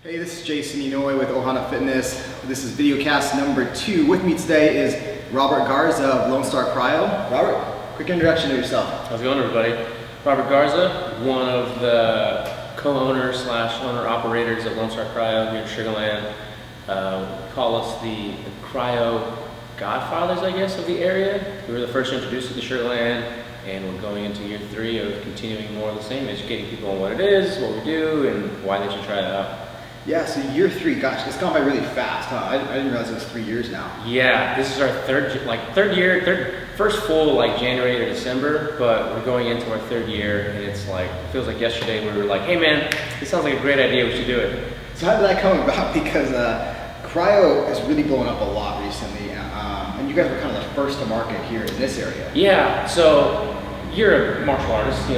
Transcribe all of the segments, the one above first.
Hey, this is Jason Inoue with Ohana Fitness. This is VCast number 2. With me today is Robert Garza of Lonestar Cryo. Robert, quick introduction of yourself. How's it going, everybody? Robert Garza, one of the co-owners / owner-operators of Lonestar Cryo here in Sugar Land. Call us the cryo godfathers, I guess, of the area. We were the first to introduce it to Sugar Land, and we're going into year 3 of continuing more of the same, educating people on what it is, what we do, and why they should try it out. Yeah, so year 3, gosh, it's gone by really fast, huh? I didn't realize it was 3 years now. Yeah, this is our first full January or December, but we're going into our 3rd year, and it's it feels like yesterday we were like, hey man, this sounds like a great idea, we should do it. So how did that come about? Because cryo is really blowing up a lot recently, and you guys were kind of the first to market here in this area. Yeah, so you're a martial artist, you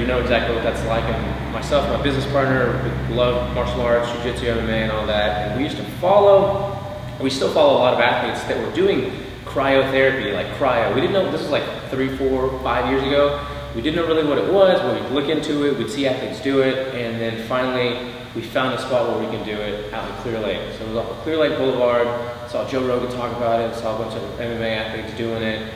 know exactly what that's like, and myself and my business partner, we love martial arts, jiu-jitsu, MMA, and all that, and we still follow a lot of athletes that were doing cryotherapy, like cryo. We didn't know, this was 3, 4, 5 years ago. We didn't know really what it was, but we'd look into it, we'd see athletes do it, and then finally we found a spot where we can do it out in Clear Lake. So it was off of Clear Lake Boulevard, saw Joe Rogan talk about it, saw a bunch of MMA athletes doing it.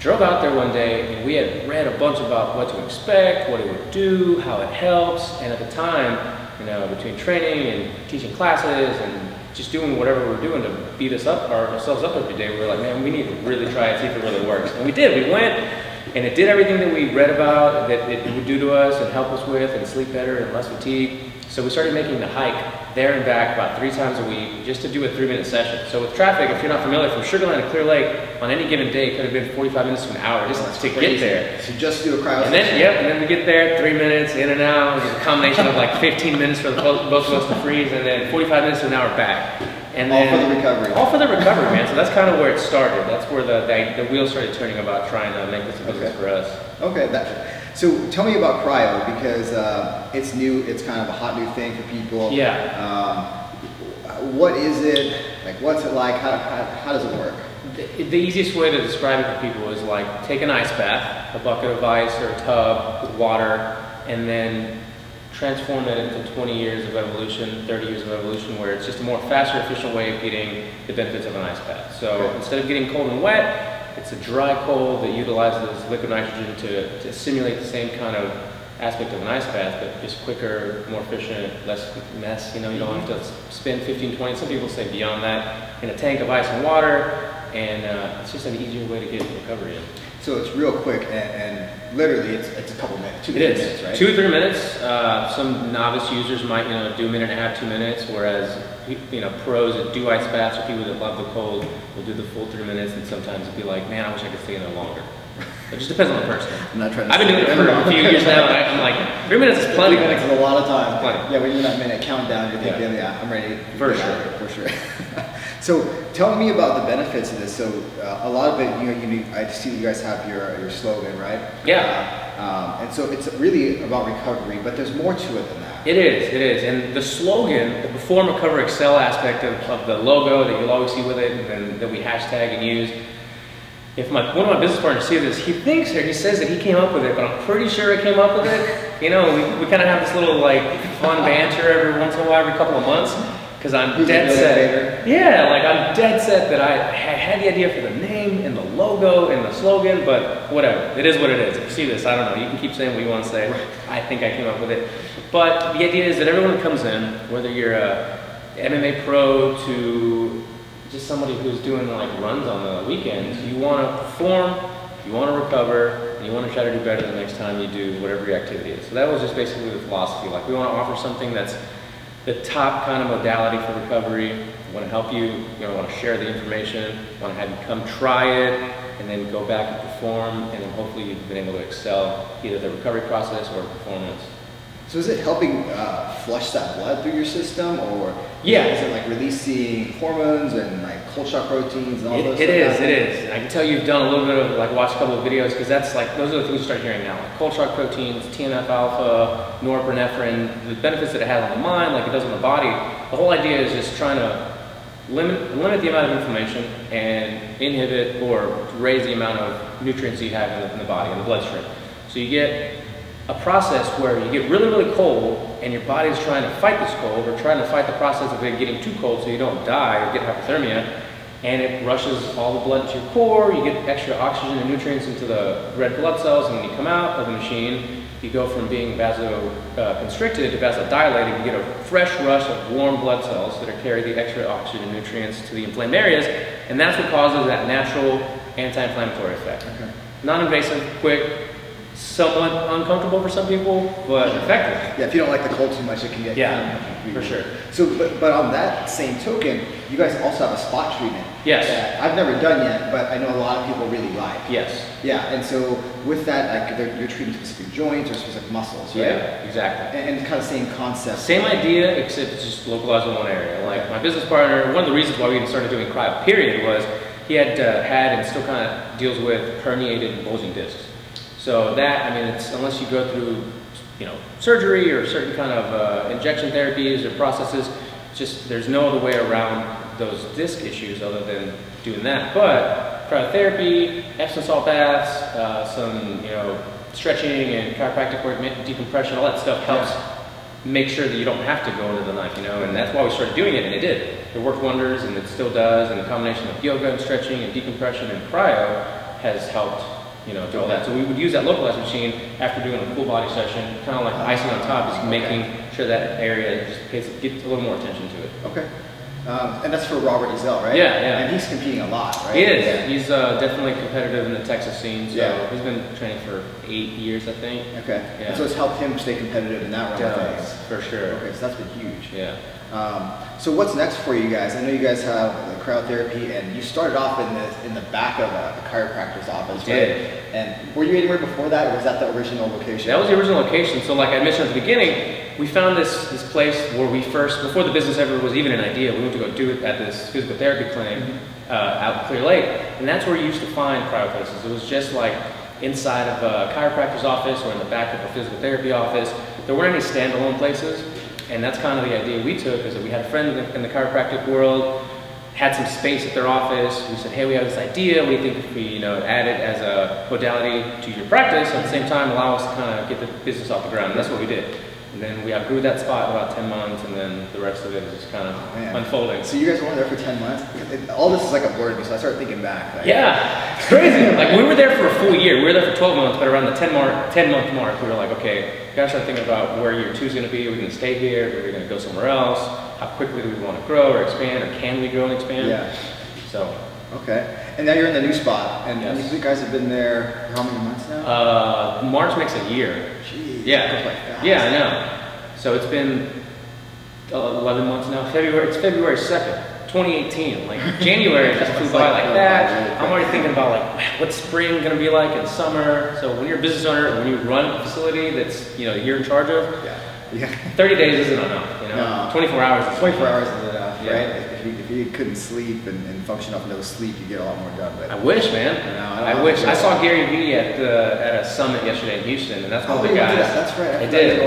Drove out there one day, and we had read a bunch about what to expect, what it would do, how it helps, and at the time, between training and teaching classes and just doing whatever we were doing to beat ourselves up every day, we were like, man, we need to really try it, see if it really works. And we did. We went, and it did everything that we read about that it would do to us and help us with, and sleep better and less fatigue. So we started making the hike there and back about 3 times a week just to do a 3-minute session. So with traffic, if you're not familiar, from Sugar Land to Clear Lake, on any given day, it could have been 45 minutes to an hour just to get there. So just do a cryo and then, and then we get there, 3 minutes, in and out. It's a combination of 15 minutes for both of us to freeze, and then 45 minutes to an hour back. And all for the recovery. All for the recovery, man. So that's kind of where it started. That's where the wheels started turning about trying to make this a business for us. Okay. So tell me about cryo, because it's new, it's kind of a hot new thing for people. Yeah. What is it? What's it like? How does it work? The easiest way to describe it for people is take an ice bath, a bucket of ice or a tub with water, and then transform it into 20 years of evolution, 30 years of evolution, where it's just a more faster, efficient way of getting the benefits of an ice bath. So instead of getting cold and wet, it's a dry cold that utilizes liquid nitrogen to simulate the same kind of aspect of an ice bath, but just quicker, more efficient, less mess. You don't have to spend 15, 20, some people say beyond that, in a tank of ice and water, and it's just an easier way to get recovery in. So it's real quick, and literally it's a couple minutes, 2 to 3 minutes, right? 2 to 3 minutes. Some novice users might do a minute and a half, 2 minutes, whereas pros that do ice baths or people that love the cold will do the full 3 minutes, and sometimes it'll be like, man, I wish I could stay in there longer. It just depends on the person. I'm not trying to. I've been doing it for a few years now, and I'm like, 3 minutes is plenty. 3 minutes is a lot of time. Plenty. Yeah, when you're that minute countdown, you're thinking, yeah I'm ready. For sure. So tell me about the benefits of this. So a lot of it, I see you guys have your slogan, right? Yeah. And so it's really about recovery, but there's more to it than that. It is. And the slogan, the Perform, Recover, Excel aspect of the logo that you'll always see with it, and that we hashtag and use. If one of my business partners sees this, he says that he came up with it, but I'm pretty sure I came up with it. We kind of have this little fun banter every once in a while, every couple of months, because I'm dead set. Yeah, I'm dead set that I had the idea for the name and the logo and the slogan, but whatever. It is what it is. If you see this, I don't know. You can keep saying what you want to say. Right. I think I came up with it. But the idea is that everyone who comes in, whether you're a MMA pro to just somebody who's doing runs on the weekends, you want to perform, you want to recover, and you want to try to do better the next time you do whatever your activity is. So that was just basically the philosophy. We want to offer something that's the top kind of modality for recovery. We want to help you, want to share the information, want to have you come try it, and then go back and perform, and then hopefully you've been able to excel either the recovery process or performance. So is it helping flush that blood through your system, or is it releasing hormones and cold shock proteins and all those? It is. I can tell you've done a little bit of watched a couple of videos, because that's those are the things you start hearing now, cold shock proteins, TNF alpha, norepinephrine, the benefits that it has on the mind, like it does on the body. The whole idea is just trying to limit the amount of inflammation and inhibit or raise the amount of nutrients you have in the body, in the bloodstream. So you get a process where you get really, really cold and your body's trying to fight this cold or trying to fight the process of it getting too cold so you don't die or get hypothermia, and it rushes all the blood into your core, you get extra oxygen and nutrients into the red blood cells, and when you come out of the machine, you go from being vasoconstricted to vasodilated. You get a fresh rush of warm blood cells that are carry the extra oxygen and nutrients to the inflamed areas, and that's what causes that natural anti-inflammatory effect. Okay. Non-invasive, quick, somewhat uncomfortable for some people, but effective. Yeah, if you don't like the cold too much, it can get for sure. So, but on that same token, you guys also have a spot treatment. Yes. That I've never done yet, but I know a lot of people really like. Yes. Yeah, and so with that, like you're treating specific joints or specific muscles, right? Yeah, exactly. And kind of same concept. Same idea, except it's just localized in one area. Like my business partner, one of the reasons why we even started doing cryo period was he had had and still kind of deals with herniated and bulging discs. So that, I mean, it's unless you go through, surgery or certain kind of injection therapies or processes, just there's no other way around those disc issues other than doing that. But cryotherapy, Epsom salt baths, some stretching and chiropractic work, decompression, all that stuff helps make sure that you don't have to go into the knife, and that's why we started doing it, and it did. It worked wonders, and it still does, and the combination of yoga and stretching and decompression and cryo has helped do all that. So we would use that localized machine after doing a full body session, kind of like icing on top, is making sure that area just gets a little more attention to it. Okay. And that's for Robert Garza, right? Yeah. And he's competing a lot, right? He is. Yeah. He's definitely competitive in the Texas scene. So he's been training for 8 years, I think. Okay. Yeah. And so it's helped him stay competitive in that realm of things. For sure. Okay, so that's been huge. Yeah. So what's next for you guys? I know you guys have the cryotherapy, and you started off in the back of a chiropractor's office, right? Did. And were you anywhere before that, or was that the original location? That was the original location. So like I mentioned at the beginning, we found this place where we first, before the business ever was even an idea, we went to go do it at this physical therapy clinic out in Clear Lake, and that's where you used to find cryo places. It was just like inside of a chiropractor's office or in the back of a physical therapy office. There weren't any standalone places. And that's kind of the idea we took, is that we had a friend in the chiropractic world, had some space at their office. We said, hey, we have this idea. We think if we add it as a modality to your practice, at the same time allow us to kind of get the business off the ground. And that's what we did. And then we outgrew that spot in about 10 months, and then the rest of it is just kind of unfolding. So you guys were there for 10 months? All this is like a blur to me, so I started thinking back. Like, yeah, it's crazy. Like we were there for a full year. We were there for 12 months, but around the 10-month mark, we were like, okay, we gotta start thinking about where year 2 is gonna be. Are we gonna stay here? Are we gonna go somewhere else? How quickly do we want to grow or expand, or can we grow and expand? Yeah. So. Okay. And now you're in the new spot, and you guys have been there for how many months now? March makes a year. Jeez. Yeah. Yeah, I know. So it's been 11 months now. It's February 2nd, 2018. Like January just flew by like that. I'm already thinking about like what's spring gonna be like in summer. So when you're a business owner, when you run a facility that's you're in charge of, 30 days isn't enough. No. 24 hours. Is 24 hours is enough, right? If you couldn't sleep and function off no sleep, you get a lot more done. But I wish, man. I wish. I saw Gary Vee at a summit yesterday in Houston, and that's one of the guys. That's right. I did.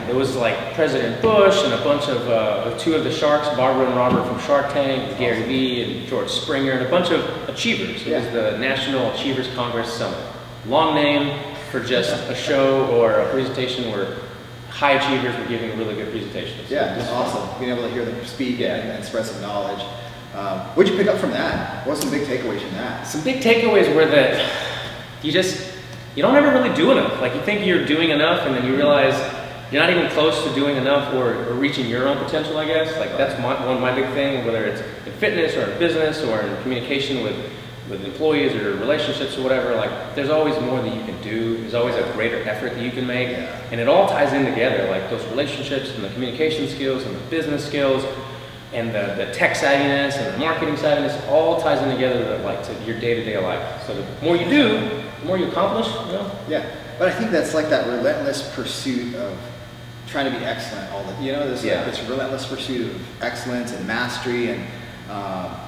It was like President Bush and a bunch of 2 of the sharks, Barbara and Robert from Shark Tank, Gary Vee and George Springer, and a bunch of achievers. It was the National Achievers Congress Summit. Long name for just a show or a presentation where high achievers were giving really good presentations. Yeah, just awesome. Being able to hear them speak and spread some knowledge. What'd you pick up from that? What were some big takeaways from that? Some big takeaways were that you don't ever really do enough. Like you think you're doing enough, and then you realize you're not even close to doing enough or reaching your own potential, I guess. Like that's one of my big thing, whether it's in fitness or in business or in communication with employees or relationships or whatever. Like there's always more that you can do. There's always a greater effort that you can make. And it all ties in together, like those relationships and the communication skills and the business skills and the tech savviness and the marketing savviness all ties in together to your day-to-day life. So the more you do, the more you accomplish. Yeah, but I think that's like that relentless pursuit of trying to be excellent this relentless pursuit of excellence and mastery, and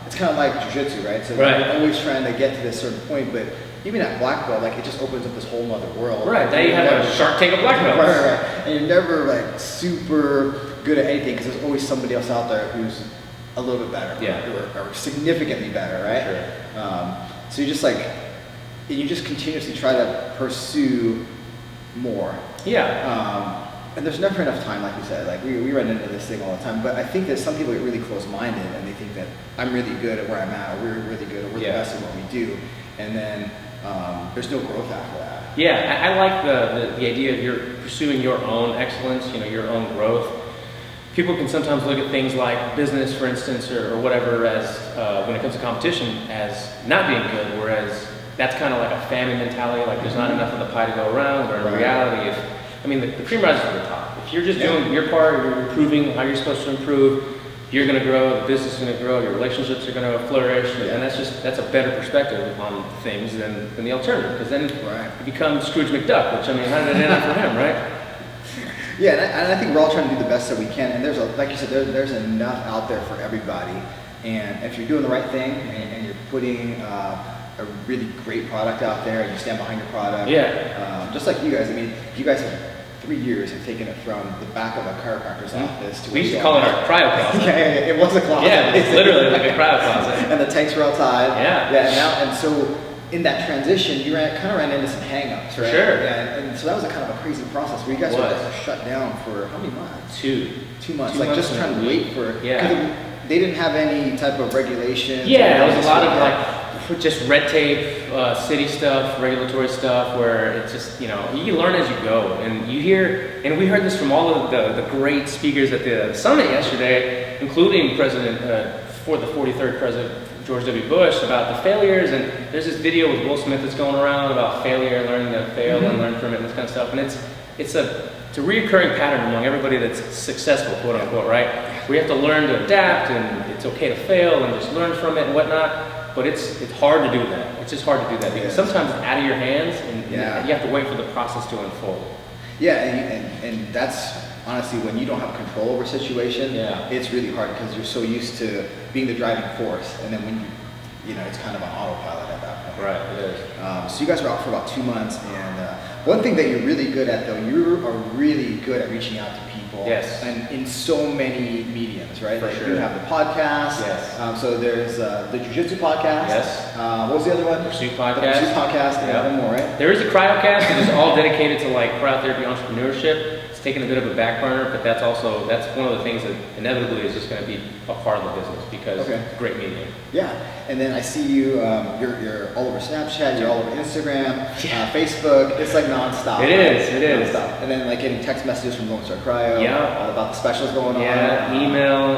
it's kind of like jiu-jitsu, right? So you're always trying to get to this certain point, but even at black belt, like it just opens up this whole other world. Right, now you have a Shark Tank of black belts. Right. And you're never like super good at anything because there's always somebody else out there who's a little bit better, or significantly better, right? Sure. So you just continuously try to pursue more. Yeah. And there's never enough time, like you said. Like we run into this thing all the time. But I think that some people get really close-minded and they think that I'm really good at where I'm at, or we're really good, or we're the best at what we do, and then there's no growth after that. Yeah, I like the idea of you're pursuing your own excellence, your own growth. People can sometimes look at things like business, for instance, or whatever, as when it comes to competition, as not being good, whereas that's kind of like a famine mentality, like there's not enough of the pie to go around, or in reality, the cream rises to the top. If you're just doing your part, you're improving how you're supposed to improve, you're going to grow, the business is going to grow, your relationships are going to flourish, and that's a better perspective on things than the alternative, because then you become Scrooge McDuck, which, how did it end up for him, right? Yeah, and I think we're all trying to do the best that we can, and like you said, there's enough out there for everybody, and if you're doing the right thing, and you're putting a really great product out there, and you stand behind your product, just like you guys, you guys have 3 years of taking it from the back of a chiropractor's office to we used to call it our cryo closet. It was a closet. Yeah, it's literally like a cryo closet. And the tanks were outside. Yeah. And so in that transition, you kind of ran into some hang-ups, right? Sure. Yeah, and so that was a kind of a crazy process where you guys were shut down for how many months? 2 months. Like just trying to wait for they didn't have any type of regulation. Yeah, there was a lot of just red tape, city stuff, regulatory stuff, where it's just, you learn as you go. And you hear, and we heard this from all of the great speakers at the summit yesterday, including for the 43rd President George W. Bush, about the failures. And there's this video with Will Smith that's going around about failure, learning to fail and learn from it and this kind of stuff. And it's a reoccurring pattern among everybody that's successful, quote unquote, right? We have to learn to adapt, and it's okay to fail and just learn from it and whatnot. But it's hard to do that. It's just hard to do that because sometimes it's out of your hands, and you have to wait for the process to unfold. Yeah, and that's honestly when you don't have control over a situation. It's really hard because you're so used to being the driving force, and then when it's kind of on autopilot at that point. Right, it is. So you guys were out for about 2 months, and one thing that you're really good at, though, you are really good at reaching out to people. Yes. And in so many mediums, right? For sure. You have the podcast. Yes. So there's the Jiu-Jitsu podcast. Yes. What was the other one? Pursuit podcast. podcast. The Pursuit podcast. And one more, right? There is a cryocast, which is all dedicated to cryotherapy entrepreneurship. It's taken a bit of a back burner, but that's one of the things that inevitably is just going to be a part of the business because it's a great medium. Yeah. And then I see you, you're all over Snapchat, you're all over Instagram, Facebook. It's like nonstop. It is. Nonstop. And then getting text messages from Lonestar Cryo. Yeah. All about the specials going on. Yeah. Email.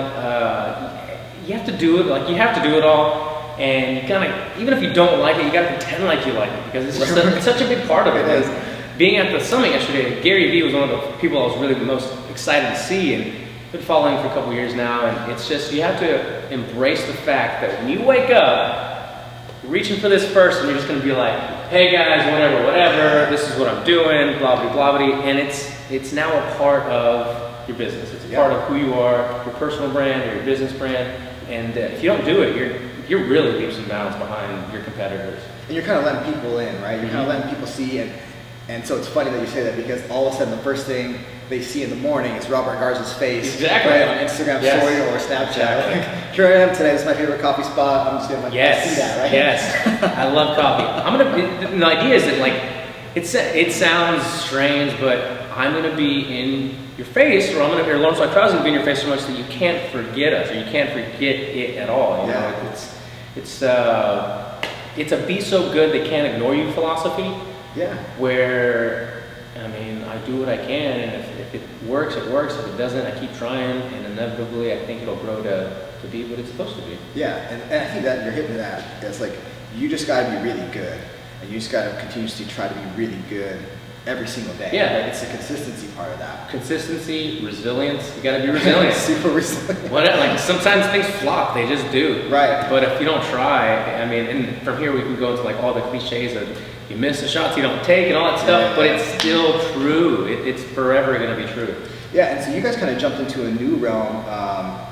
You have to do it. You have to do it all. And you kind of, even if you don't like it, you got to pretend like you like it because it's just it's such a big part of it. Is. Being at the summit yesterday, Gary Vee was one of the people I was really the most excited to see, and been following for a couple years now, and it's just, you have to embrace the fact that when you wake up, you're reaching for this first, and you're just going to be like, hey guys, whatever, this is what I'm doing, blah, blah, blah, blah, and it's now a part of your business. It's a part of who you are, your personal brand, or your business brand, and if you don't do it, you're really leaps and bounds behind your competitors. And you're kind of letting people in, right? You're kind of letting people see, and so it's funny that you say that because all of a sudden the first thing they see in the morning is Robert Garza's face right on Instagram story or Snapchat. Exactly. Here I am today. This is my favorite coffee spot. I'm just gonna see that, right? Yes. I love coffee. The idea is that it sounds strange, but I'm gonna be in your face, or Lonestar Cryo is gonna be in your face so much that you can't forget us, or you can't forget it at all. You know, it's a be so good they can't ignore you philosophy. Yeah. Where, I do what I can, and if it works, it works. If it doesn't, I keep trying, and inevitably, I think it'll grow to be what it's supposed to be. Yeah, and I think that you're hitting that. It's you just got to be really good, and you just got to continuously try to be really good every single day. Yeah. Right? It's the consistency part of that. Consistency, resilience. You got to be resilient. Super resilient. Sometimes things flop. They just do. Right. But if you don't try, and from here we can go into all the cliches of you miss the shots you don't take and all that stuff, but it's still true. It's forever going to be true. Yeah, and so you guys kind of jumped into a new realm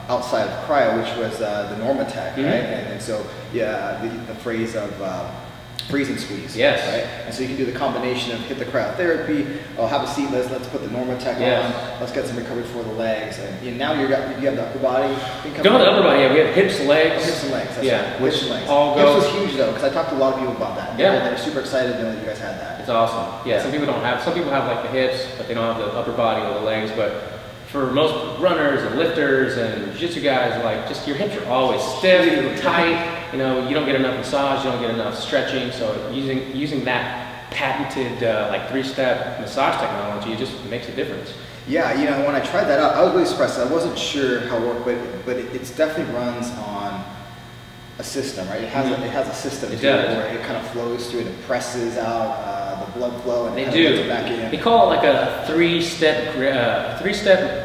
outside of cryo, which was the Normatech, right? And so, the phrase of freeze and squeeze. Yes. Right? And so you can do the combination of hit the cryotherapy, oh, have a seat, let's put the Normatec on, let's get some recovery for the legs. And now you have the upper body. Don't have the upper body, yeah, we have hips, legs. Hips and legs, that's yeah, right. which Hips and legs. all go. Hips was huge though, because I talked to a lot of people about that. Yeah. They're super excited to know that you guys had that. It's awesome. Yeah, some people have like the hips, but they don't have the upper body or the legs, but for most runners and lifters and jiu-jitsu guys, like just your hips are always stiff, tight. You know, you don't get enough massage, you don't get enough stretching. So using that patented like 3-step massage technology, it just makes a difference. Yeah, you know, when I tried that out, I was really surprised. I wasn't sure how it worked, but it definitely runs on a system, right? It has a system to it where it kind of flows through it and presses out the blood flow and they kind do. of gets it back in. They call it like a three-step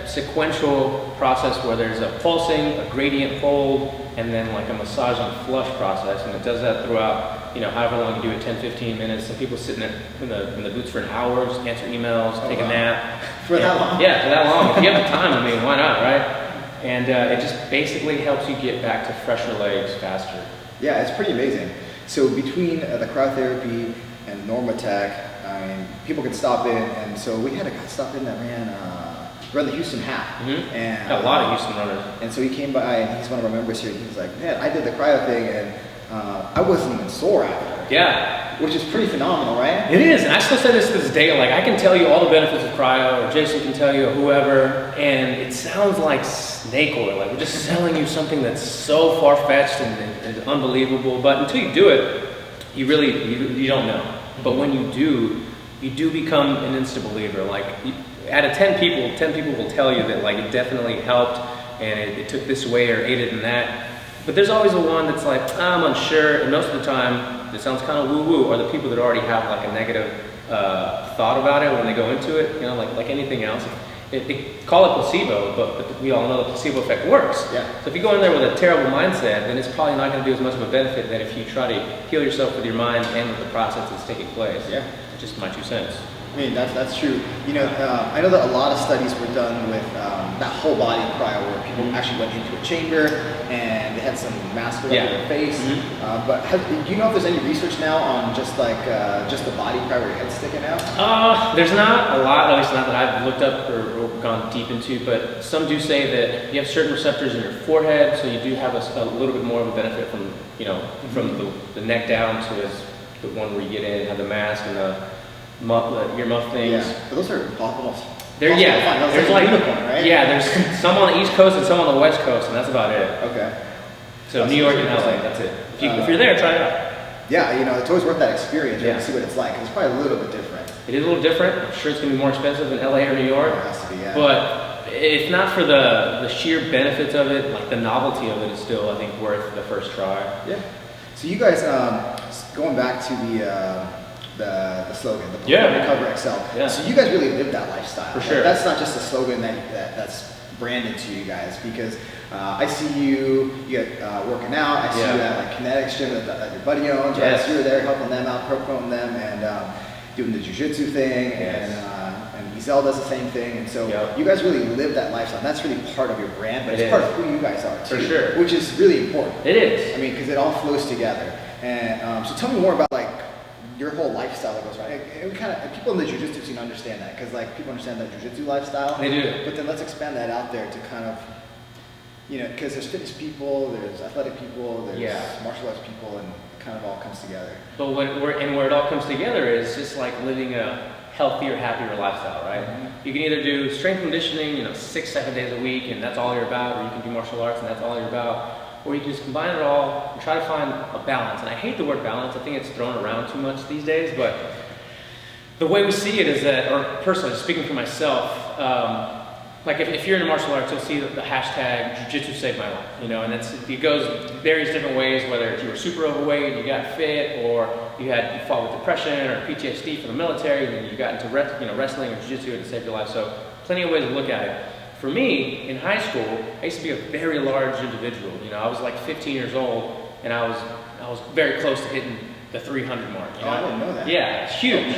sequential process where there's a pulsing, a gradient hold, and then like a massaging flush process, and it does that throughout, you know, however long you do it, 10-15 minutes. Some people sit in the boots for an hour, just answer emails, take a nap. For that long? Yeah, for that long. If you have the time, I mean, why not, right? And it just basically helps you get back to fresher legs faster. Yeah, it's pretty amazing. So between the cryotherapy and Normatec, I mean, people could stop in, and so we had a guy stop in that ran the Houston half. And got a lot of Houston runners. And so he came by, and he's one of our members here, and he was like, man, I did the cryo thing, and I wasn't even sore after. Yeah. Which is pretty phenomenal, right? It is, and I still say this to this day, like I can tell you all the benefits of cryo, or Jason can tell you, or whoever, and it sounds like snake oil, like we're just selling you something that's so far-fetched and unbelievable, but until you do it, you really, you don't know. But when you do become an instant believer. Like out of 10 people will tell you that like it definitely helped, and it took this way or aided in that. But there's always the one that's like, I'm unsure, and most of the time, it sounds kind of woo-woo, are the people that already have like a negative thought about it when they go into it, you know, like anything else. They call it placebo, but we all know the placebo effect works. Yeah. So if you go in there with a terrible mindset, then it's probably not going to do as much of a benefit than if you try to heal yourself with your mind and with the process that's taking place. Yeah. Just my 2 cents. I mean, that's true. You know, I know that a lot of studies were done with that whole body cryo where people actually went into a chamber and they had some mask over their face. But do you know if there's any research now on just like just the body cryo where your head's sticking out? There's not a lot, at least not that I've looked up or gone deep into, but some do say that you have certain receptors in your forehead, so you do have a little bit more of a benefit from, you know, from the neck down to the one where you get in, have the mask and the earmuff things. Yeah, but those are possible. There's like unicorn, right? Yeah, there's some on the East Coast and some on the West Coast, and that's about it. Okay. So New York and LA, that's it. If you're there, try it out. Yeah, you know, it's always worth that experience, right, to see what it's like. 'Cause it's probably a little bit different. It is a little different. I'm sure it's gonna be more expensive than LA or New York. It has to be, yeah. But if not for the sheer benefits of it, like the novelty of it is still, I think, worth the first try. Yeah. So you guys, going back to the slogan, the Recover Excel. Yeah. So you guys really live that lifestyle. For sure. That's not just a slogan that's branded to you guys, because I see you get working out. I see you at like Kinetics Gym that your buddy owns. Right? Yes. So you're there helping them out, promoting them, and doing the jiu-jitsu thing, and Giselle does the same thing. And so you guys really live that lifestyle. That's really part of your brand, but it's part of who you guys are too. For sure. Which is really important. It is. I mean, because it all flows together. And so tell me more about like your whole lifestyle that goes right. It kind of, people in the jiu-jitsu scene understand that, because like people understand that jiu-jitsu lifestyle. They do. But then let's expand that out there to kind of, you know, because there's fitness people, there's athletic people, there's martial arts people, and it kind of all comes together. But where it all comes together is just like living a healthier, happier lifestyle, right? You can either do strength conditioning, you know, 6-7 days a week, and that's all you're about, or you can do martial arts and that's all you're about. Or you can just combine it all and try to find a balance. And I hate the word balance. I think it's thrown around too much these days. But the way we see it is that, or personally, speaking for myself, like if you're in martial arts, you'll see the hashtag Jiu-Jitsu saved my life. You know, and it goes various different ways. Whether if you were super overweight, you got fit, or you fought with depression or PTSD from the military, and then you got into wrestling or Jiu-Jitsu and it saved your life. So plenty of ways to look at it. For me, in high school, I used to be a very large individual. You know, I was like 15 years old, and I was very close to hitting the 300 mark. You know? I didn't know that. Yeah, it's huge.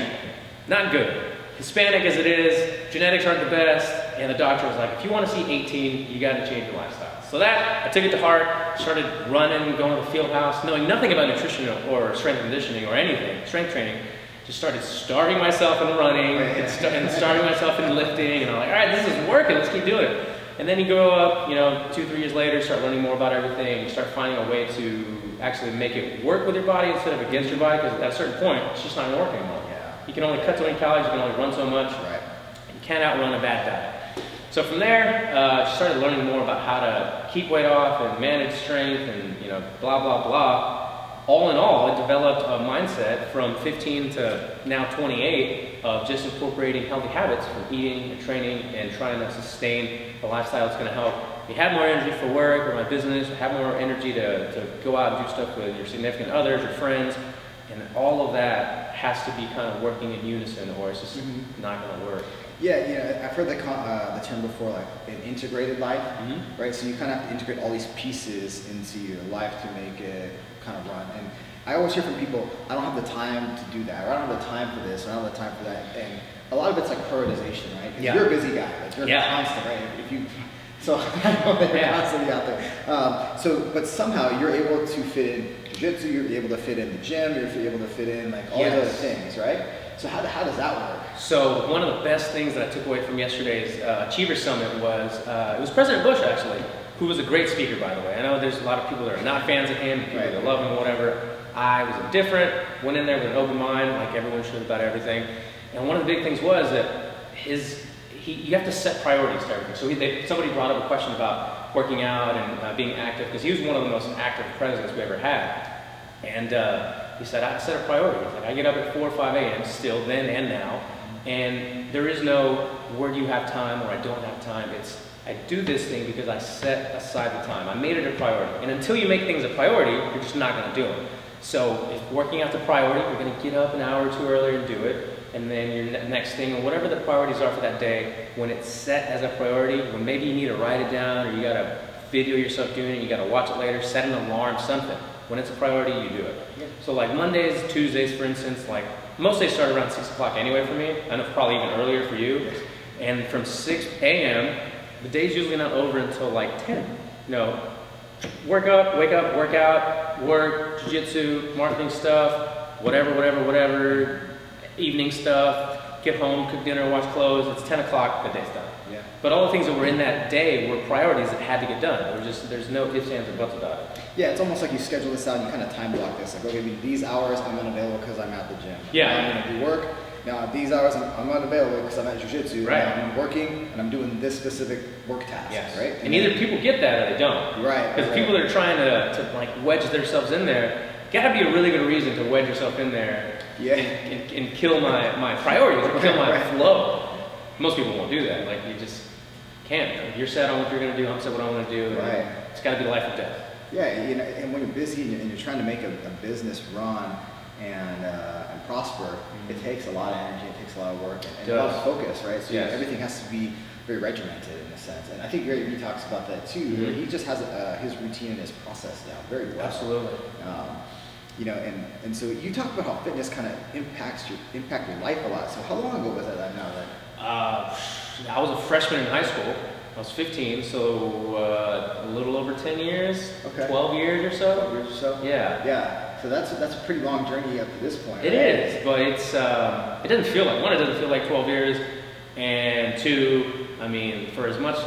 Not good. Hispanic as it is, genetics aren't the best. and the doctor was like, if you want to see 18, you got to change your lifestyle. So that, I took it to heart, started running, going to the field house, knowing nothing about nutrition or strength conditioning or anything, strength training. Just starting myself in running and starting myself in lifting, and I'm like, all right, this is working, let's keep doing it. And then you grow up, 2-3 years later, start learning more about everything, you start finding a way to actually make it work with your body instead of against your body, because at a certain point, it's just not going to work anymore. Yeah. You can only cut so many calories, you can only run so much. Right. You can't outrun a bad diet. So from there, I started learning more about how to keep weight off and manage strength and, blah, blah, blah. All in all, I developed a mindset from 15 to now 28 of just incorporating healthy habits from eating and training and trying to sustain a lifestyle that's going to help you have more energy for work or my business, have more energy to go out and do stuff with your significant others, your friends, and all of that has to be kind of working in unison or it's just not going to work. Yeah, I've heard the term before, like an integrated life, right? So you kind of have to integrate all these pieces into your life to make it kind of run. And I always hear from people, I don't have the time to do that, or I don't have the time for this, or I don't have the time for that. And a lot of it's like prioritization, right? Because you're a busy guy, like you're constant, right? So I know that you're constantly out there. But somehow you're able to fit in jiu-jitsu, you're able to fit in the gym, you're able to fit in like all those things, right? So how does that work? So one of the best things that I took away from yesterday's Achiever Summit was, it was President Bush actually, who was a great speaker, by the way. I know there's a lot of people that are not fans of him, people that love him, whatever. I was indifferent, went in there with an open mind, like everyone should about everything. And one of the big things was that you have to set priorities to everything. So somebody brought up a question about working out and being active, because he was one of the most active presidents we ever had. And he said, I set a priority. Like, I get up at 4 or 5 a.m. still, then and now. And there is no, where do you have time or I don't have time. It's, I do this thing because I set aside the time. I made it a priority. And until you make things a priority, you're just not going to do it. So if working out the priority, you're going to get up an hour or two earlier and do it. And then your next thing, or whatever the priorities are for that day, when it's set as a priority, when maybe you need to write it down or you got to video yourself doing it, you got to watch it later, set an alarm, something. When it's a priority, you do it. Yeah. So like Mondays, Tuesdays, for instance, like most days start around 6 o'clock anyway for me. I know probably even earlier for you. Yes. And from 6 a.m., the day's usually not over until like 10. Wake up, work out, work, jiu-jitsu, marketing stuff, whatever, evening stuff, get home, cook dinner, wash clothes. It's 10 o'clock, the day's done. Yeah. But all the things that were in that day were priorities that had to get done. There's no ifs, ands, or buts about it. Yeah, it's almost like you schedule this out and you kind of time block this. Like, okay, these hours I'm unavailable because I'm at the gym. Yeah. I'm going to do work. Now, these hours I'm unavailable because I'm at jiu-jitsu. Right. I'm working and I'm doing this specific work task. Yes. Right. And either people get that or they don't. Right. Because people that are trying to like wedge themselves in there, gotta be a really good reason to wedge yourself in there. Yeah. And kill my priorities, or kill my flow. Most people won't do that. Like, you just can't. If you're set on what you're going to do, I'm set on what I want to do. Right. It's got to be life or death. Yeah, and when you're busy and you're trying to make a business run and prosper, it takes a lot of energy, it takes a lot of work, and a lot of focus, right? So everything has to be very regimented in a sense. And I think Gary Vee talks about that too, where he just has his routine and his process down very well. Absolutely. And so you talk about how fitness kind of impact your life a lot. So how long ago was that now? I was a freshman in high school. I was 15, so a little over 10 years, 12 years or so. 12 years or so? Yeah. Yeah. So that's a pretty long journey up to this point. It is, but it doesn't feel like, one, it doesn't feel like 12 years, and two, I mean, for as much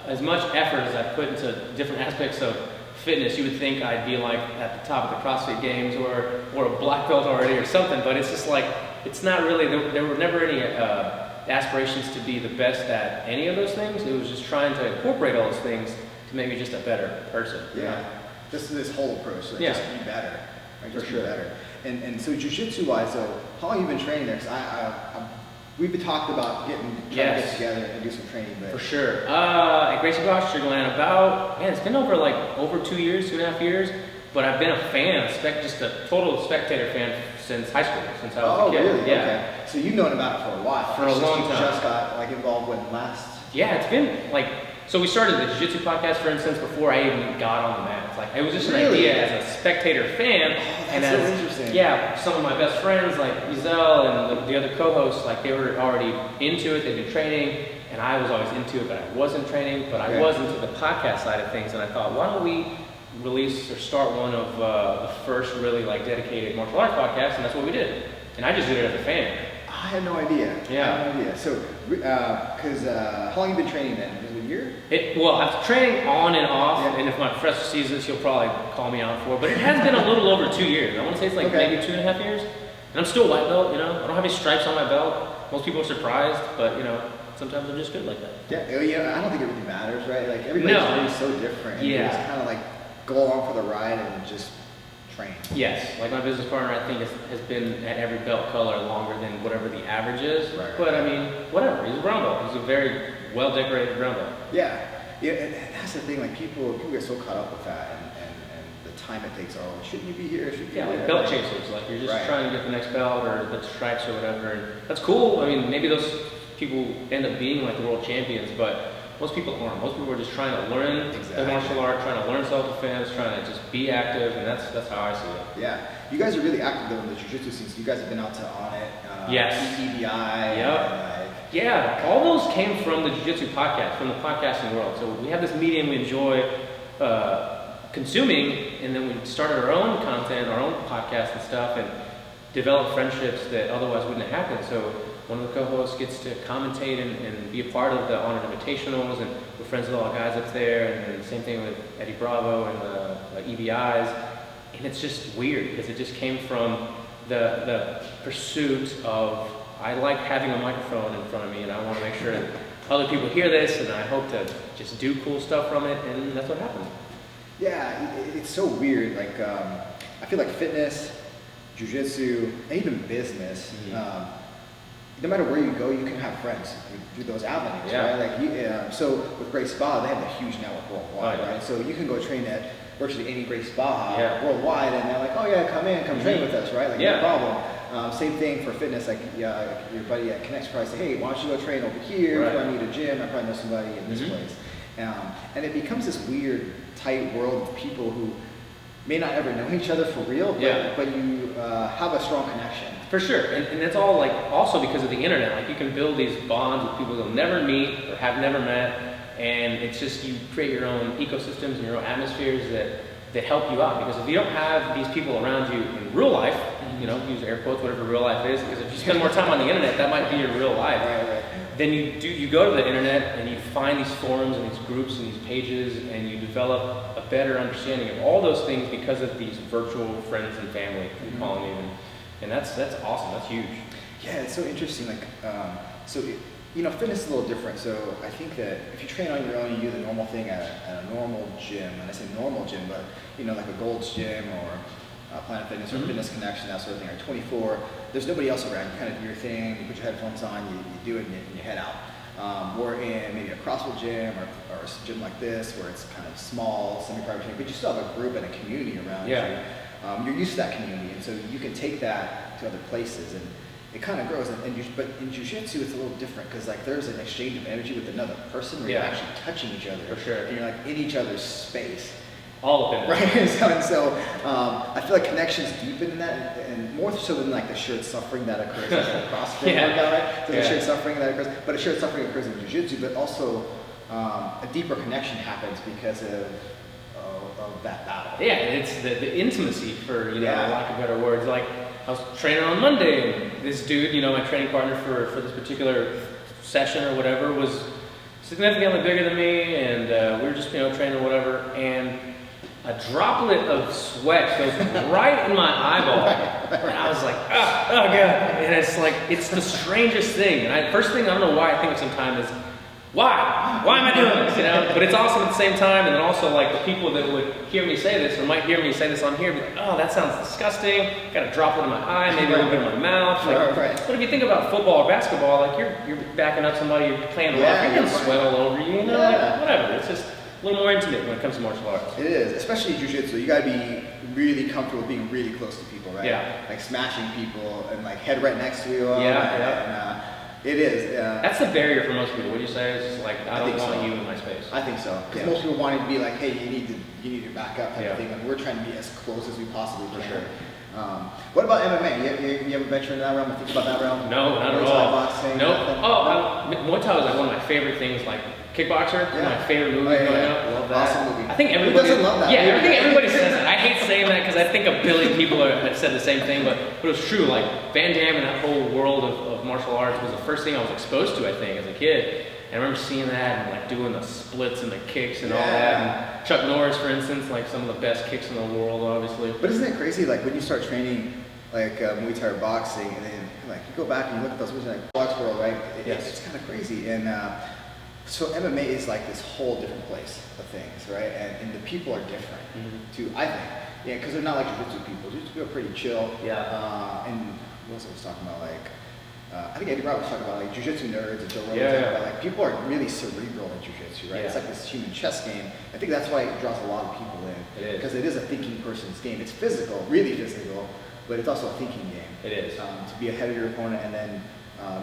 effort as I put into different aspects of fitness, you would think I'd be like at the top of the CrossFit Games or a black belt already or something, but it's just like, it's not really, there were never any aspirations to be the best at any of those things. It was just trying to incorporate all those things to make me just a better person. Yeah, just this whole approach, like just be better, right? Just be better. And so jiu-jitsu wise, so how long have you been training there? Because we've been talking about trying to get together and do some training. But. For sure. At Gracie Bosch, Sugarland, it's been over 2 years, 2.5 years. But I've been a fan, just a total spectator fan since high school, since I was a kid. Really? Yeah. Okay. So you've known about it for a while. For a long time. You just got involved with last. Yeah, it's been so we started the Jiu-Jitsu podcast, for instance, before I even got on the mat. It was just an idea as a spectator fan. Oh, that's so interesting. Yeah, some of my best friends, like Giselle and the other co-hosts, they were already into it, they'd been training, and I was always into it, but I wasn't training, but I was into the podcast side of things, and I thought, why don't we release or start one of the first really like dedicated martial arts podcasts, and that's what we did. And I just did it as a fan. I had no idea. Yeah. I had no idea. So, because how long have you been training then? Was it a year? Well, I've training on and off, and if my professor sees this, he'll probably call me out for it. But it has been a little over 2 years. I want to say it's like maybe 2.5 years. And I'm still white belt, I don't have any stripes on my belt. Most people are surprised, but sometimes I'm just good like that. Yeah, I don't think it really matters, right? Like everybody's really so different. And you just kind of like go along for the ride and just train. Yes, like my business partner, I think has been at every belt color longer than whatever the average is. Right. But I mean, whatever. He's a brown belt. He's a very well decorated brown belt. Yeah, and that's the thing. Like people get so caught up with that and the time it takes. Oh, shouldn't you be here? Should you be there? Like belt chasers. Like you're just trying to get the next belt or the stripes or whatever. And that's cool. I mean, maybe those people end up being like the world champions, but most people aren't. Most people are just trying to learn the martial art, trying to learn self-defense, trying to just be active, and that's how I see it. Yeah, you guys are really active though in the jiu-jitsu scene. So you guys have been out to On It, EBI. Yeah, all those came from the jiu-jitsu podcast, from the podcasting world. So we have this medium we enjoy consuming, and then we started our own content, our own podcast and stuff, and developed friendships that otherwise wouldn't have happened. So one of the co-hosts gets to commentate and be a part of the Honored Invitationals, and we're friends with all the guys up there, and then the same thing with Eddie Bravo and the EBIs. And it's just weird because it just came from the pursuit of, I like having a microphone in front of me, and I want to make sure that other people hear this, and I hope to just do cool stuff from it, and that's what happened. Yeah, it's so weird. Like, I feel like fitness, jiu-jitsu, and even business, no matter where you go, you can have friends through those avenues, right? Like, so with Great Spa, they have a huge network worldwide, right? So you can go train at virtually any Great Spa worldwide, and they're like, oh yeah, come train with us, right? Like, no problem. Same thing for fitness, like your buddy at Connect probably say, hey, why don't you go train over here? If I need a gym, I probably know somebody in this place. And it becomes this weird, tight world of people who may not ever know each other for real, but you have a strong connection. For sure, and it's all like also because of the internet. Like you can build these bonds with people you'll never meet or have never met, and it's just you create your own ecosystems and your own atmospheres that help you out. Because if you don't have these people around you in real life, use air quotes, whatever real life is, because if you spend more time on the internet, that might be your real life. Right. Then you go to the internet and you find these forums and these groups and these pages, and you develop a better understanding of all those things because of these virtual friends and family, we call them even. And that's awesome. That's huge. Yeah, it's so interesting. Like, fitness is a little different. So I think that if you train on your own, you do the normal thing at a normal gym. And I say normal gym, but like a Gold's Gym or Planet Fitness or Fitness Connection, that sort of thing. Or 24. There's nobody else around. You kind of do your thing. You put your headphones on. You do it, and you head out. Or in maybe a CrossFit gym or a gym like this, where it's kind of small, semi-private, but you still have a group and a community around you. You're used to that community, and so you can take that to other places, and it kind of grows. But in jiu-jitsu, it's a little different because like there's an exchange of energy with another person where you're actually touching each other. For sure. And you're like in each other's space. All of it. Right. and so I feel like connections deepen in that, and more so than like the shared suffering that occurs in a CrossFit workout, right? So the shared suffering that occurs, but a shared suffering occurs in jiu-jitsu, but also a deeper connection happens because of that battle. Yeah, it's the intimacy, for lack of better words. Like I was training on Monday, and this dude, my training partner for this particular session or whatever, was significantly bigger than me, and we were just training or whatever, and a droplet of sweat goes right in my eyeball, and I was like, oh god, and it's like it's the strangest thing. And first thing, I don't know why I think of sometimes is, why am I doing this? But it's awesome at the same time, and then also like the people that would hear me say this or might hear me say this on here, be like, oh, that sounds disgusting. Got a droplet in my eye, maybe a little bit in my mouth. But if you think about football or basketball, like you're backing up somebody, you're playing rough, you're getting sweat all over you, like, whatever. It's just a little more intimate when it comes to martial arts. It is, especially jiu-jitsu. You gotta be really comfortable being really close to people, right? Yeah. Like smashing people and like head right next to you. It is. That's the barrier for most people. What do you say? It's just like, I don't want you in my space. I think so. Because most people want to be like, hey, you need to back up type of thing. Like we're trying to be as close as we possibly can. For sure. What about MMA? You ever venture into that realm? Think about that realm? No, not at Muay all. Thai boxing? Nope. Nothing? Muay Thai was like one of my favorite things. Like kickboxer, one of my favorite movies growing up. Love that. Awesome movie. I think Who everybody doesn't love that? Yeah, I think everybody says that. I hate saying that because I think a billion people have said the same thing, but it was true. Like Van Damme and that whole world of martial arts was the first thing I was exposed to, I think, as a kid. And I remember seeing that and like doing the splits and the kicks and all that. And Chuck Norris, for instance, like some of the best kicks in the world, obviously. But isn't it crazy? Like when you start training like Muay Thai or boxing, and then like you go back and you look at those movies like Box World, right? It's kind of crazy. And so MMA is like this whole different place of things, right? And the people are different too, I think. Yeah, because they're not like jiu-jitsu people. Jiu-jitsu people are pretty chill. Yeah. And what else I was talking about? Like, I think Eddie Bravo was talking about like jiu-jitsu nerds and Joe Rogan talking about like people are really cerebral in jiu-jitsu, right? Yeah. It's like this human chess game. I think that's why it draws a lot of people in. It is. Because it is a thinking person's game. It's physical, really physical, but it's also a thinking game. It is. To be ahead of your opponent and then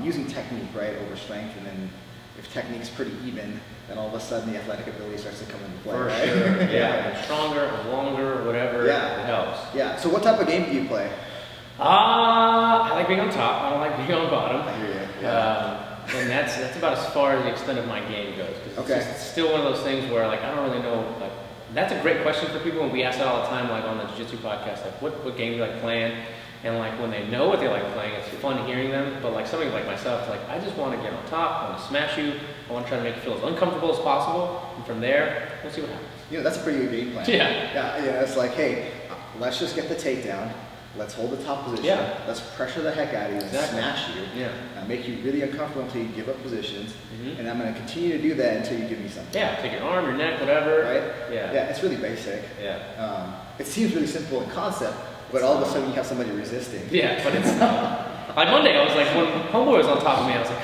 using technique, right, over strength, and then if technique's pretty even, then all of a sudden the athletic ability starts to come into play, For right? sure. Yeah. Stronger, longer, whatever. Yeah. It helps. Yeah. So what type of game do you play? I like being on top. I don't like being on bottom. I hear you. Yeah. And that's about as far as the extent of my game goes. Cause it's still one of those things where like I don't really know. Like that's a great question for people, and we ask that all the time, like on the Jiu-Jitsu podcast, like what game do you like playing? And like when they know what they like playing, it's fun hearing them. But like somebody like myself, it's like I just want to get on top. I want to smash you. I want to try to make you feel as uncomfortable as possible. And from there, we'll see what happens. You know, that's a pretty good game plan. Yeah. It's like, hey, let's just get the takedown. Let's hold the top position. Yeah. Let's pressure the heck out of you and smash you. Yeah. Make you really uncomfortable until you give up positions. And I'm going to continue to do that until you give me something. Yeah. Take your arm, your neck, whatever. Right? Yeah. Yeah. It's really basic. Yeah. It seems really simple in concept, but all of a sudden you have somebody resisting. Yeah, but it's like one day I was like, when homeboy was on top of me, I was like,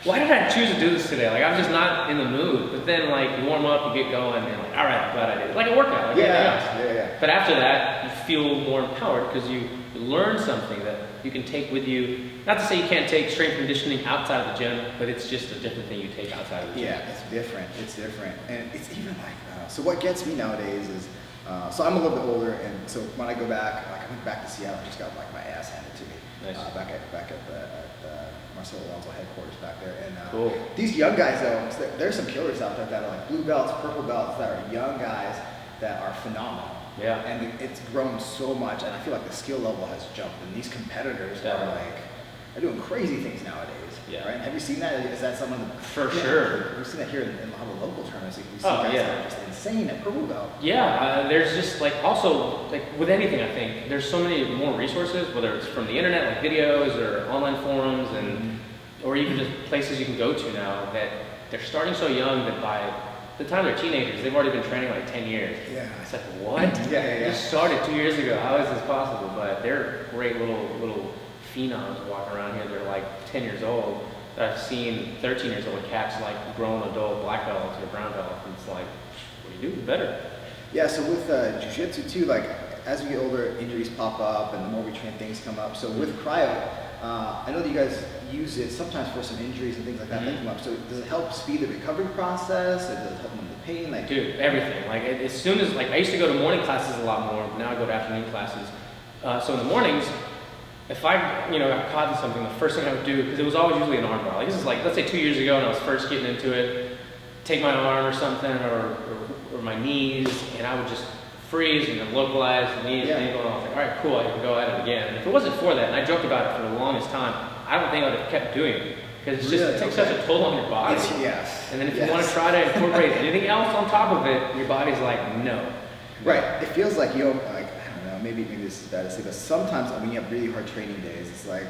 why did I choose to do this today? Like I'm just not in the mood. But then like you warm up, you get going, and you're like, all right, I'm glad I did it. Like a workout, like anything else. Yeah. But after that, you feel more empowered because you learn something that you can take with you. Not to say you can't take strength conditioning outside of the gym, but it's just a different thing you take outside of the gym. Yeah, it's different. It's different, and it's even like so. What gets me nowadays is so I'm a little bit older, and so when I go back, like I went back to Seattle, I just got like my ass handed to me. Nice. Back at the Marcelo Alonso headquarters back there, and cool. These young guys though, there's some killers out there that are like blue belts, purple belts, that are young guys that are phenomenal. Yeah. And it's grown so much, and I feel like the skill level has jumped, and these competitors are like, they're doing crazy things nowadays. Yeah. Right? Have you seen that? Is that someone? For sure. We've seen that here in a lot of local tournaments. We see Oh, guys yeah. that are just insane at purple belt. Yeah, there's just like also like with anything I think there's so many more resources, whether it's from the internet like videos or online forums and or even just places you can go to now that they're starting so young that by the time they're teenagers they've already been training like 10 years. Yeah. It's like what? Yeah. Just started 2 years ago. How is this possible? But they're great little phenoms walking around here. They're like 10 years old. I've seen 13 years old cats like grown adult black belts or brown belts, and it's like, what do you do? Better. Yeah, so with jiu-jitsu too, like as we get older, injuries pop up, and the more we train, things come up. So with cryo, I know that you guys use it sometimes for some injuries and things like that that come up. So does it help speed the recovery process? Or does it help with the pain? Like, dude, everything. Like as soon as like I used to go to morning classes a lot more, but now I go to afternoon classes. So in the mornings, if I got caught in something, the first thing I would do, because it was always usually an arm bar. Like this is like, let's say 2 years ago when I was first getting into it, take my arm or something or my knees, and I would just freeze and then localize the knees and ankle, and I was like, all right, cool, I can go at it again. And if it wasn't for that, and I joked about it for the longest time, I don't think I would have kept doing it. Because it's just, it takes such a toll on your body. And then if you want to try to incorporate anything else on top of it, your body's like, no. Right. It feels like you don't, like, I don't know, maybe this is bad to say, but sometimes when you have really hard training days, it's like,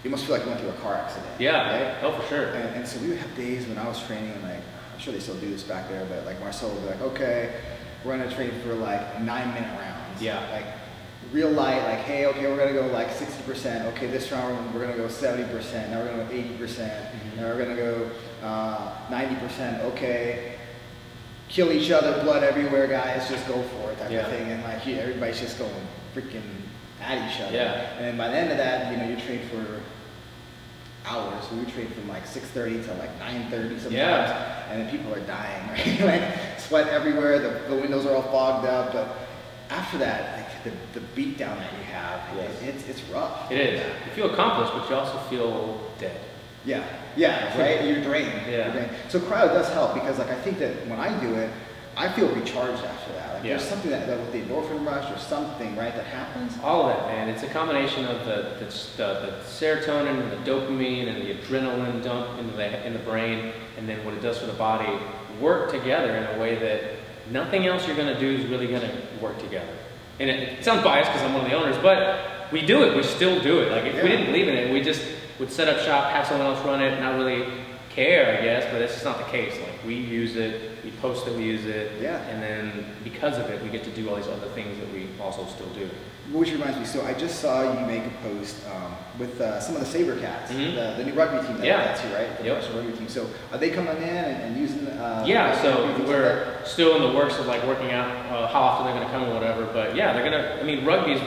you must feel like you went through a car accident. Yeah, right? Oh, for sure. And so we would have days when I was training, and like, I'm sure they still do this back there, but like Marcel would be like, okay, we're gonna train for like 9-minute rounds. Yeah. Like real light, like, hey, okay, we're gonna go like 60%. Okay, this round we're gonna go 70%. Now we're gonna go 80%. Now we're gonna go 90%. Okay, kill each other, blood everywhere, guys. Just go for it, type of thing. And like, everybody's just going freaking at each other. Yeah. And then by the end of that, you train for hours. We would train from like 6:30 to like 9:30 sometimes. Yeah. And then people are dying, right? Like sweat everywhere. The windows are all fogged up, but after that, like the beat down that you have, it's rough. It is. You feel accomplished, but you also feel dead. Yeah, right? You're drained. Yeah. You're drained. So cryo does help because like I think that when I do it, I feel recharged after that. Like there's something that with the endorphin rush or something, right, that happens. All of it, man. It's a combination of the serotonin and the dopamine and the adrenaline dump in the brain, and then what it does for the body work together in a way that nothing else you're going to do is really going to work together. And it sounds biased because I'm one of the owners, but we do it. We still do it. Like if we didn't believe in it, we just would set up shop, have someone else run it, not really care, I guess, but that's just not the case. Like we use it, we post that we use it, and then because of it, we get to do all these other things that we also still do. Which reminds me, so I just saw you make a post with some of the SaberCats, the new rugby team that's here, right? The professional rugby team. So are they coming in and using? So we're still in the works of like working out how often they're going to come or whatever. But yeah, they're gonna. I mean, rugby's,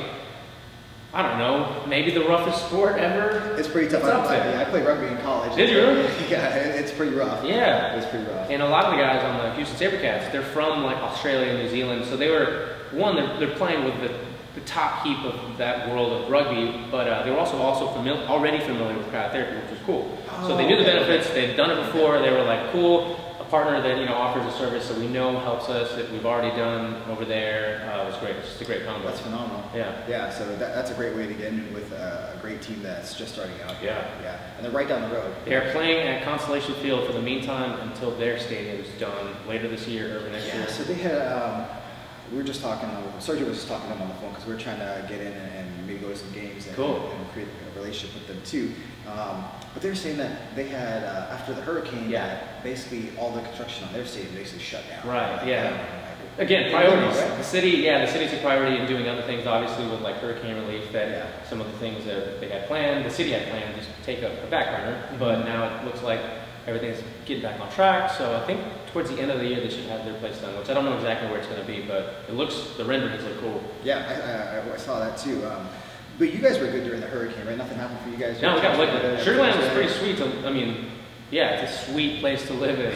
I don't know, maybe the roughest sport ever. It's pretty tough. I played rugby in college. Did you really? Yeah, it's pretty rough. Yeah, it's pretty rough. And a lot of the guys on the Houston SaberCats, they're from like Australia and New Zealand, so they were they're playing with the top heap of that world of rugby, but they were also already familiar with cryotherapy, which was cool. So they knew the benefits. They'd done it before. They were like, cool. A partner that offers a service that we know helps us, that we've already done over there. It was great. It's just a great combo. That's phenomenal. Yeah. So that's a great way to get in with a great team that's just starting out. Yeah. And they're right down the road. They're playing at Constellation Field for the meantime until their stadium is done later this year or next year. So they had. We were just talking. Sergio was just talking to them on the phone because we were trying to get in and maybe go to some games and create a relationship with them too. But they were saying that they had after the hurricane, that basically all the construction on their stadium basically shut down. Right. Again, priorities. Right? The city's a priority in doing other things. Obviously, with like hurricane relief, that some of the things that they had planned, the city had planned, just take a back burner. But now it looks like everything's getting back on track. So I think towards the end of the year they should have their place done, which I don't know exactly where it's going to be, but the renderings look cool. Yeah, I saw that too. But you guys were good during the hurricane, right? Nothing happened for you guys? No, we got liquid. Sugarland was pretty sweet. I mean, it's a sweet place to live in.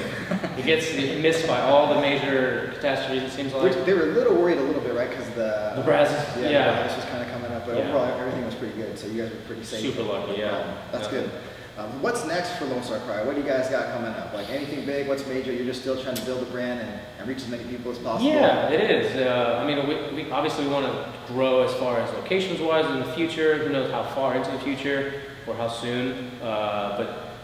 It gets missed by all the major catastrophes, it seems like. They were a little worried a little bit, right? Because the brazos, the brazos was kind of coming up, but overall everything was pretty good. So you guys were pretty safe. Super lucky, That's good. What's next for Lonestar Cryo? What do you guys got coming up? Like anything big? What's major? You're just still trying to build a brand and reach as many people as possible? Yeah, it is. I mean, we obviously want to grow as far as locations-wise in the future. Who knows how far into the future or how soon. But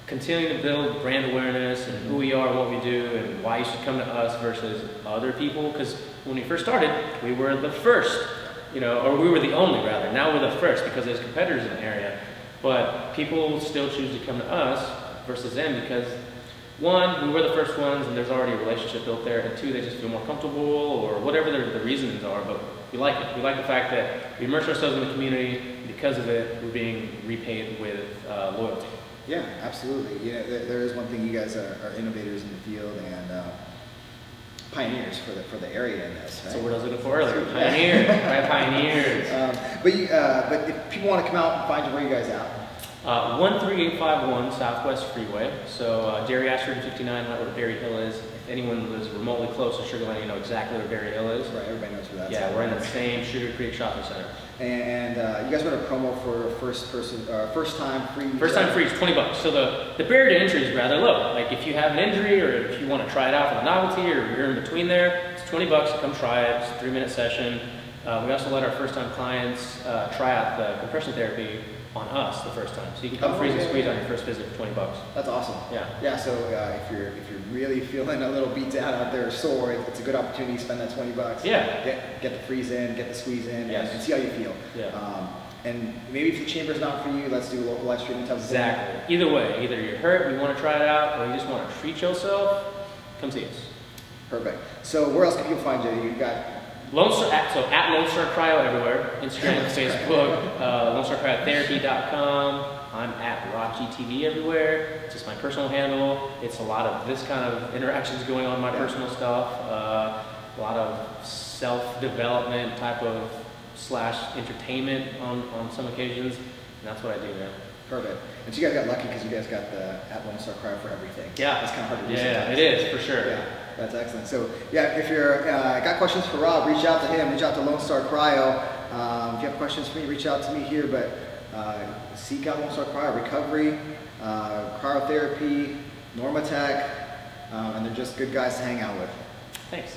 continuing to build brand awareness and who we are and what we do and why you should come to us versus other people. Because when we first started, we were the first, or we were the only rather. Now we're the first because there's competitors in the area. But people still choose to come to us versus them because, one, we were the first ones and there's already a relationship built there, and two, they just feel more comfortable or whatever the reasons are, but we like it. We like the fact that we immerse ourselves in the community, and because of it, we're being repaid with loyalty. Yeah, absolutely. There is one thing, you guys are innovators in the field and pioneers for the area in this, right? So what I was looking for earlier, pioneers, right? Pioneers. But if people want to come out and find you, where are you guys at? 13851 Southwest Freeway. So Dairy Ashford 59, not where Berry Hill is. If anyone lives remotely close to Sugar Land, you know exactly where Berry Hill is. Right, everybody knows where that's at. Yeah, we're in the same Sugar Creek Shopping Center. And you guys run a promo for first time free. First time free is $20. So the barrier to entry is rather low. Like if you have an injury or if you want to try it out for the novelty or you're in between there, it's $20 to come try it. It's a 3-minute session. We also let our first time clients try out the compression therapy on us the first time. So you can come freeze and squeeze on your first visit for $20. That's awesome. Yeah. So if you're really feeling a little beat down out there, sore, it's a good opportunity to spend that $20. Yeah. Get the freeze in, get the squeeze in, yes. and see how you feel. Yeah. And maybe if the chamber's not for you, let's do a localized treatment type of thing. Exactly. Either way, either you're hurt, you want to try it out, or you just want to treat yourself, come see us. Perfect. So where else can people find you? You've got at Lonestar Cryo everywhere, Instagram, Facebook, LoneStarCryotherapy.com. I'm at RockGTV everywhere. It's just my personal handle. It's a lot of this kind of interactions going on, my personal stuff. A lot of self-development type of / entertainment on some occasions. And that's what I do, man. Perfect. And so you guys got lucky because you guys got the at Lonestar Cryo for everything. Yeah. It's kind of hard to do. Yeah, it is, for sure. Yeah. That's excellent. So yeah, if you're got questions for Rob, reach out to him. Reach out to Lonestar Cryo. If you have questions for me, reach out to me here. But seek out Lonestar Cryo recovery, cryotherapy, Normatech, and they're just good guys to hang out with. Thanks.